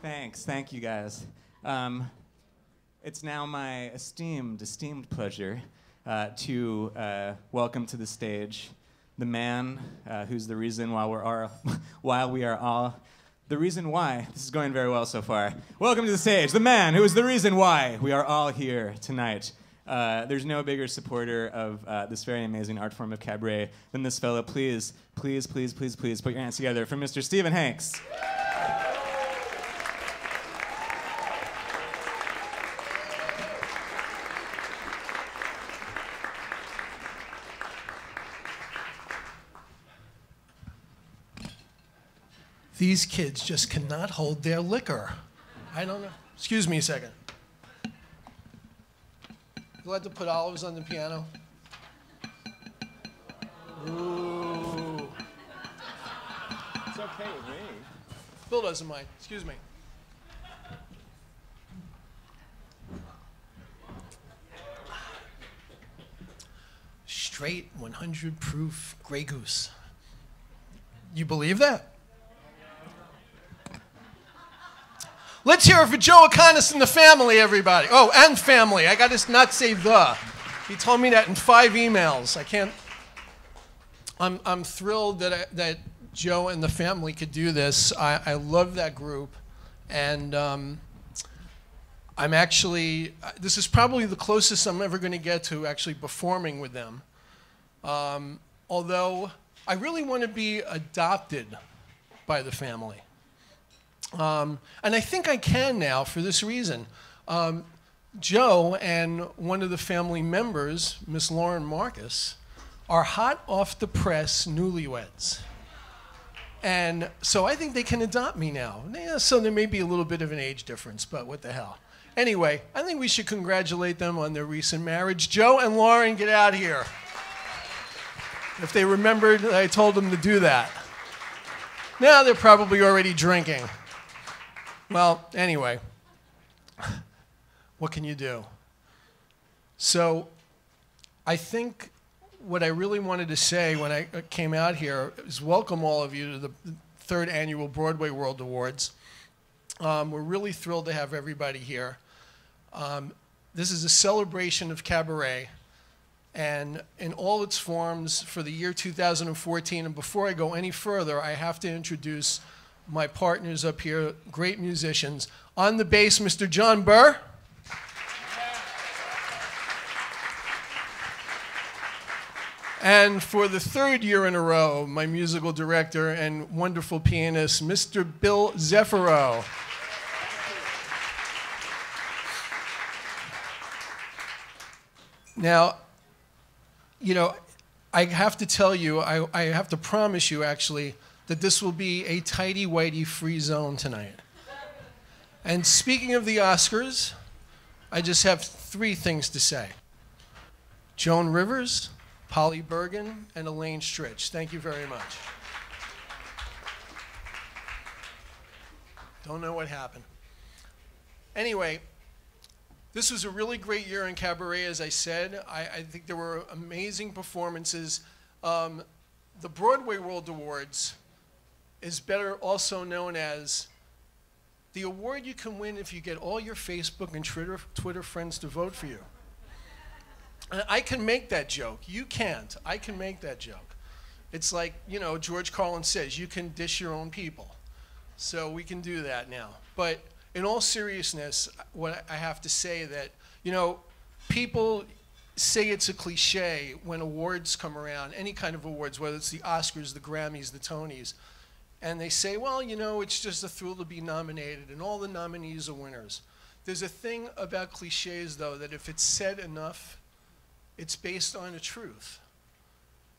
Thanks. Thank you, guys. It's now my esteemed pleasure to welcome to the stage the man who's the reason why the reason why this is going very well so far. Welcome to the stage, the man who is the reason why we are all here tonight. There's no bigger supporter of this very amazing art form of cabaret than this fellow. Please, please, please, please, please put your hands together for Mr. Stephen Hanks. These kids just cannot hold their liquor. I don't know. Excuse me a second. You allowed to put olives on the piano? Ooh. It's okay with me. Bill doesn't mind. Excuse me. Straight 100 proof Grey Goose. You believe that? Let's hear it for Joe O'Connor and the family, everybody. Oh, and family. I got to not say the. He told me that in 5 emails. I can't. I'm thrilled that Joe and the family could do this. I love that group, and I'm actually. This is probably the closest I'm ever going to get to actually performing with them. Although I really want to be adopted by the family. And I think I can now for this reason. Joe and one of the family members, Miss Lauren Marcus, are hot off the press newlyweds. And so I think they can adopt me now. Yeah, so there may be a little bit of an age difference, but what the hell. Anyway, I think we should congratulate them on their recent marriage. Joe and Lauren, get out here. If they remembered, I told them to do that. Now they're probably already drinking. Well, anyway, what can you do? So I think what I really wanted to say when I came out here is welcome all of you to the 3rd Annual Broadway World Awards. We're really thrilled to have everybody here. This is a celebration of cabaret, and in all its forms for the year 2014. And before I go any further, I have to introduce my partners up here, great musicians. On the bass, Mr. John Burr. And for the 3rd year in a row, my musical director and wonderful pianist, Mr. Bill Zeffiro. Now, you know, I have to tell you, I have to promise you, actually, that this will be a tighty-whitey free zone tonight. And speaking of the Oscars, I just have 3 things to say. Joan Rivers, Polly Bergen, and Elaine Stritch. Thank you very much. Don't know what happened. Anyway, this was a really great year in cabaret, as I said. I think there were amazing performances. The Broadway World Awards is better also known as the award you can win if you get all your Facebook and Twitter friends to vote for you. And I can make that joke. You can't. I can make that joke. It's like, you know, George Carlin says, you can dish your own people. So we can do that now. But in all seriousness, what I have to say that, you know, people say it's a cliche when awards come around, any kind of awards, whether it's the Oscars, the Grammys, the Tonys, and they say, well, you know, it's just a thrill to be nominated, and all the nominees are winners. There's a thing about cliches, though, that if it's said enough, it's based on a truth.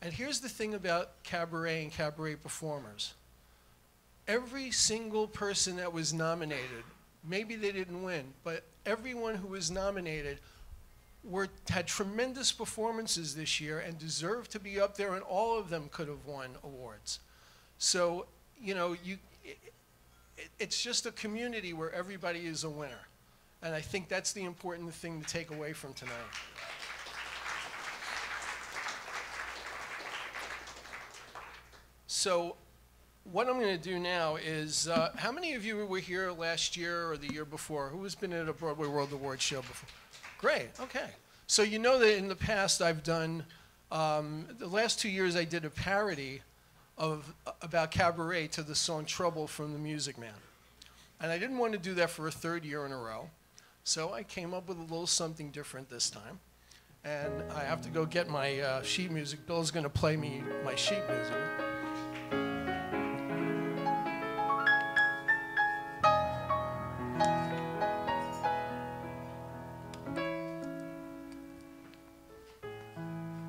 And here's the thing about cabaret and cabaret performers. Every single person that was nominated, maybe they didn't win, but everyone who was nominated had tremendous performances this year and deserved to be up there, and all of them could have won awards. So, you know, it's just a community where everybody is a winner. And I think that's the important thing to take away from tonight. So what I'm going to do now is, how many of you were here last year or the year before? Who has been at a Broadway World Awards show before? Great, okay. So you know that in the past I've done, the last 2 years I did a parody about Cabaret to the song Trouble from The Music Man. And I didn't want to do that for a third year in a row. So I came up with a little something different this time. And I have to go get my sheet music. Bill's going to play me my sheet music.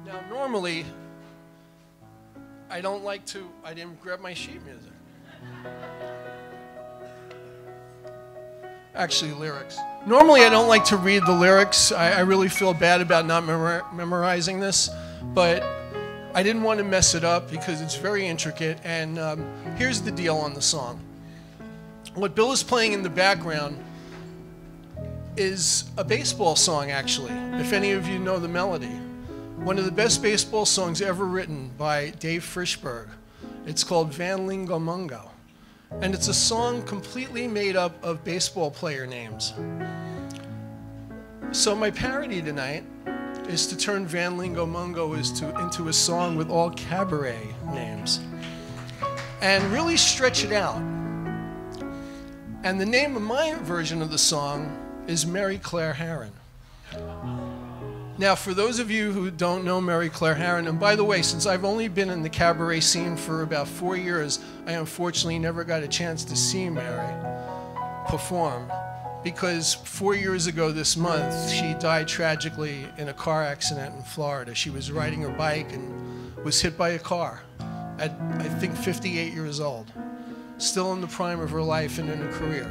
Now, normally, I didn't grab my sheet music. Actually, lyrics. Normally, I don't like to read the lyrics. I really feel bad about not memorizing this, but I didn't want to mess it up because it's very intricate, and here's the deal on the song. What Bill is playing in the background is a baseball song, actually, if any of you know the melody. One of the best baseball songs ever written by Dave Frishberg. It's called Van Lingle Mungo. And it's a song completely made up of baseball player names. So my parody tonight is to turn Van Lingle Mungo into a song with all Cabaret names. And really stretch it out. And the name of my version of the song is Mary Claire Haran. Now, for those of you who don't know Mary Claire Haran, and by the way, since I've only been in the cabaret scene for about 4 years, I unfortunately never got a chance to see Mary perform, because 4 years ago this month, she died tragically in a car accident in Florida. She was riding her bike and was hit by a car at, I think, 58 years old, still in the prime of her life and in her career.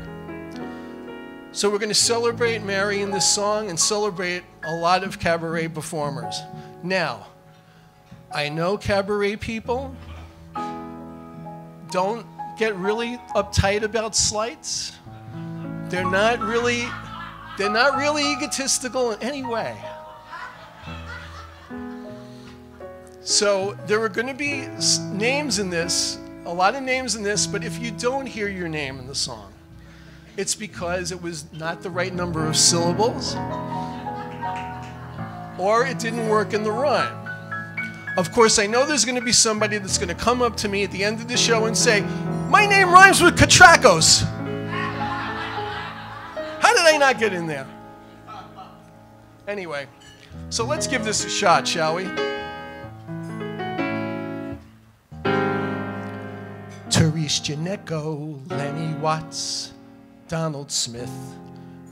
So we're going to celebrate Mary in this song and celebrate a lot of cabaret performers. Now, I know cabaret people don't get really uptight about slights. They're not really egotistical in any way. So there are going to be names in this, a lot of names in this, but if you don't hear your name in the song, it's because it was not the right number of syllables, or it didn't work in the rhyme. Of course, I know there's going to be somebody that's going to come up to me at the end of the show and say, "My name rhymes with Catracos." How did I not get in there? Anyway, so let's give this a shot, shall we? Therese Ginecco, Lenny Watts, Donald Smith,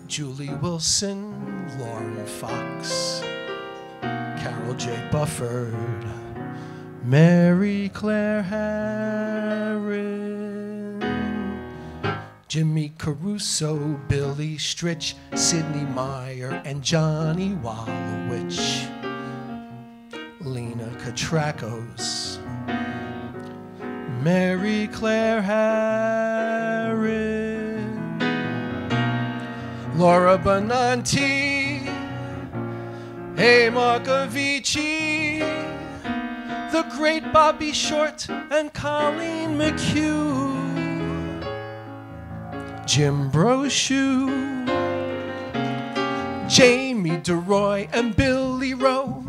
Julie Wilson, Lauren Fox, Carol J. Bufford, Mary Claire Haran, Jimmy Caruso, Billy Stritch, Sidney Meyer, and Johnny Wallowich, Lena Catracos, Mary Claire Haran, Laura Benanti, A. Marcovici, the great Bobby Short and Colleen McHugh, Jim Brochu, Jamie DeRoy and Billy Rowe,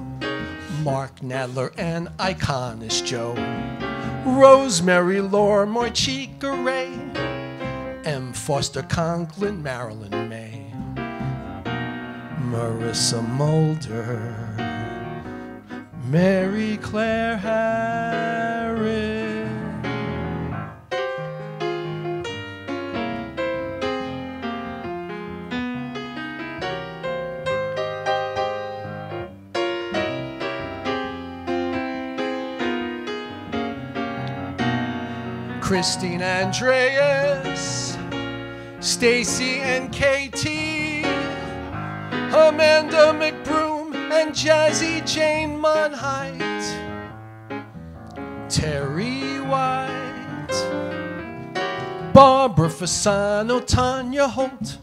Mark Nadler and Iconis Joe, Rosemary Lore, Marchika Ray, M. Foster Conklin, Marilyn May, Marissa Mulder, Mary Claire Haran. Christine Andreas, Stacy and Katie, Amanda McBroom and Jazzy Jane Monheit, Terry White, Barbara Fasano, Tanya Holt,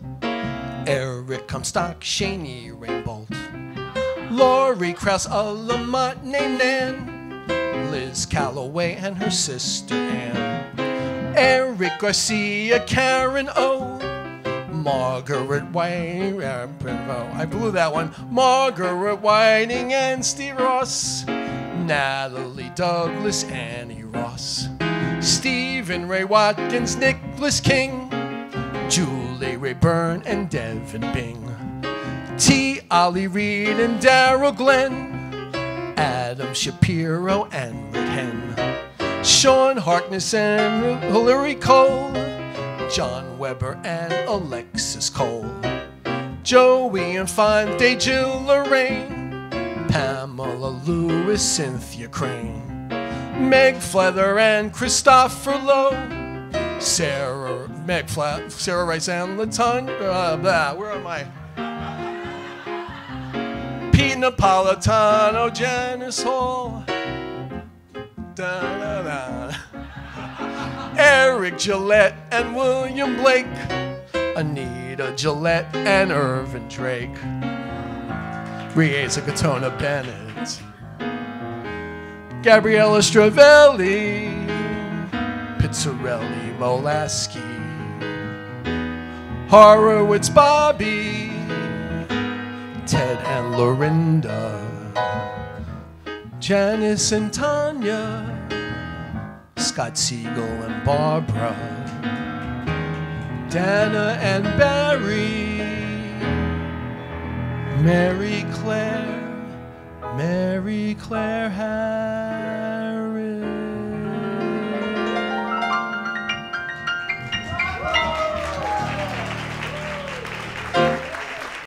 Eric Comstock, Shani Rainbolt, Laurie Krause, Alamat Nan, Liz Calloway and her sister Ann, Eric Garcia, Karen O, Margaret Whiting, I blew that one. Margaret Whiting and Steve Ross, Natalie Douglas, Annie Ross, Stephen Ray Watkins, Nicholas King, Julie Ray Byrne and Devin Bing, T. Ollie Reed and Daryl Glenn, Adam Shapiro and Rick Hen, Sean Harkness and Hillary Cole, John Weber and Alexis Cole, Joey Infante, Jill Lorraine, Pamela Lewis, Cynthia Crane, Meg Flether and Christopher Lowe, Sarah Rice and Latonya, where am I? Pete Napolitano, Janice Hall, Eric Gillette and William Blake, Anita Gillette and Irvin Drake, Rieza Katona Bennett, Gabriella Stravelli, Pizzarelli Molaski, Horowitz Bobby, Ted and Lorinda, Janice and Tanya, Scott Siegel and Barbara, Dana and Barry, Mary Claire Harris.